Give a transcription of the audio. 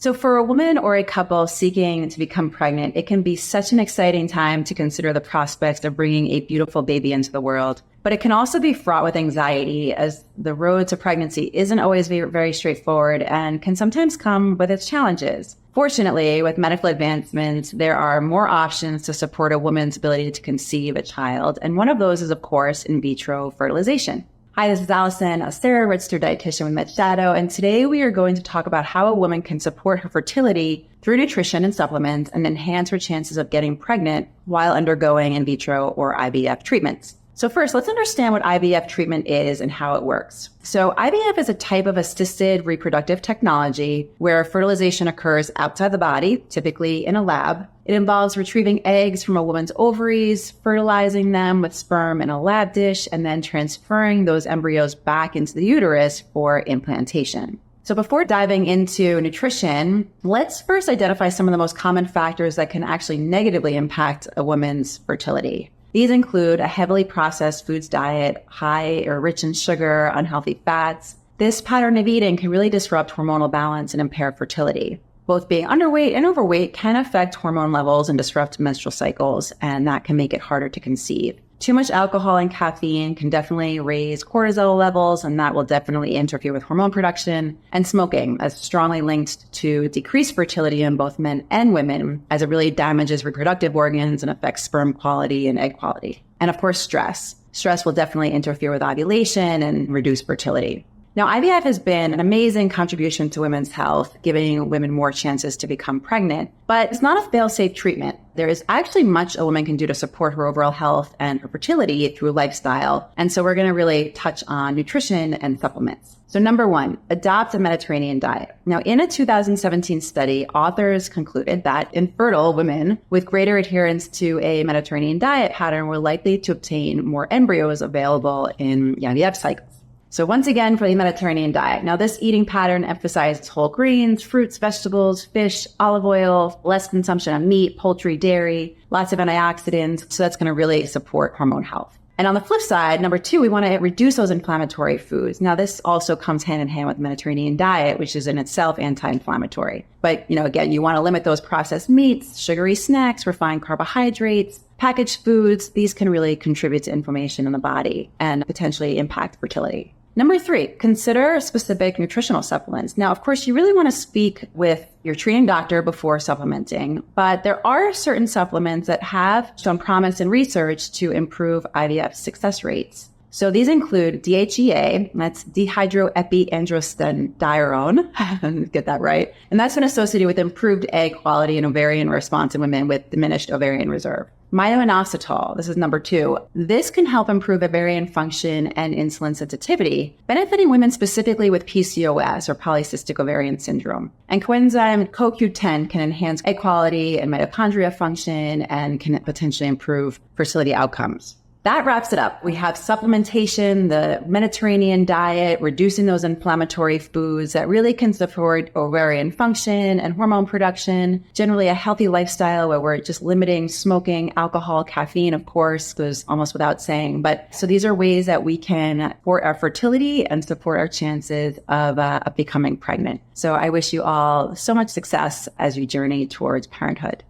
So for a woman or a couple seeking to become pregnant, it can be such an exciting time to consider the prospects of bringing a beautiful baby into the world. But it can also be fraught with anxiety, as the road to pregnancy isn't always very straightforward and can sometimes come with its challenges. Fortunately, with medical advancements, there are more options to support a woman's ability to conceive a child. And one of those is, of course, in vitro fertilization. Hi, this is Alison Acerra, registered dietitian with MedShadow, and today we are going to talk about how a woman can support her fertility through nutrition and supplements and enhance her chances of getting pregnant while undergoing in vitro or IVF treatments. So first, let's understand what IVF treatment is and how it works. So IVF is a type of assisted reproductive technology where fertilization occurs outside the body, typically in a lab. It involves retrieving eggs from a woman's ovaries, fertilizing them with sperm in a lab dish, and then transferring those embryos back into the uterus for implantation. So before diving into nutrition, let's first identify some of the most common factors that can actually negatively impact a woman's fertility. These include a heavily processed foods diet, high or rich in sugar, unhealthy fats. This pattern of eating can really disrupt hormonal balance and impair fertility. Both being underweight and overweight can affect hormone levels and disrupt menstrual cycles, and that can make it harder to conceive. Too much alcohol and caffeine can definitely raise cortisol levels, and that will definitely interfere with hormone production. And smoking is strongly linked to decreased fertility in both men and women, as it really damages reproductive organs and affects sperm quality and egg quality. And of course, stress. Stress will definitely interfere with ovulation and reduce fertility. Now, IVF has been an amazing contribution to women's health, giving women more chances to become pregnant, but it's not a fail-safe treatment. There is actually much a woman can do to support her overall health and her fertility through lifestyle. And so we're going to really touch on nutrition and supplements. So number one, adopt a Mediterranean diet. Now, in a 2017 study, authors concluded that infertile women with greater adherence to a Mediterranean diet pattern were likely to obtain more embryos available in IVF cycles. So once again, for the Mediterranean diet. Now, this eating pattern emphasizes whole grains, fruits, vegetables, fish, olive oil, less consumption of meat, poultry, dairy, lots of antioxidants. So that's going to really support hormone health. And on the flip side, number two, we want to reduce those inflammatory foods. Now, this also comes hand in hand with the Mediterranean diet, which is in itself anti-inflammatory. But, again, you want to limit those processed meats, sugary snacks, refined carbohydrates, packaged foods. These can really contribute to inflammation in the body and potentially impact fertility. Number three, consider specific nutritional supplements. Now, of course, you really want to speak with your treating doctor before supplementing, but there are certain supplements that have shown promise in research to improve IVF success rates. So these include DHEA, that's dehydroepiandrosterone, get that right. And that's been associated with improved egg quality and ovarian response in women with diminished ovarian reserve. Myo-inositol, this is number two. This can help improve ovarian function and insulin sensitivity, benefiting women specifically with PCOS or polycystic ovarian syndrome. And coenzyme CoQ10 can enhance egg quality and mitochondria function and can potentially improve fertility outcomes. That wraps it up. We have supplementation, the Mediterranean diet, reducing those inflammatory foods that really can support ovarian function and hormone production, generally a healthy lifestyle where we're just limiting smoking, alcohol, caffeine, of course, goes almost without saying. But so these are ways that we can support our fertility and support our chances of becoming pregnant. So I wish you all so much success as you journey towards parenthood.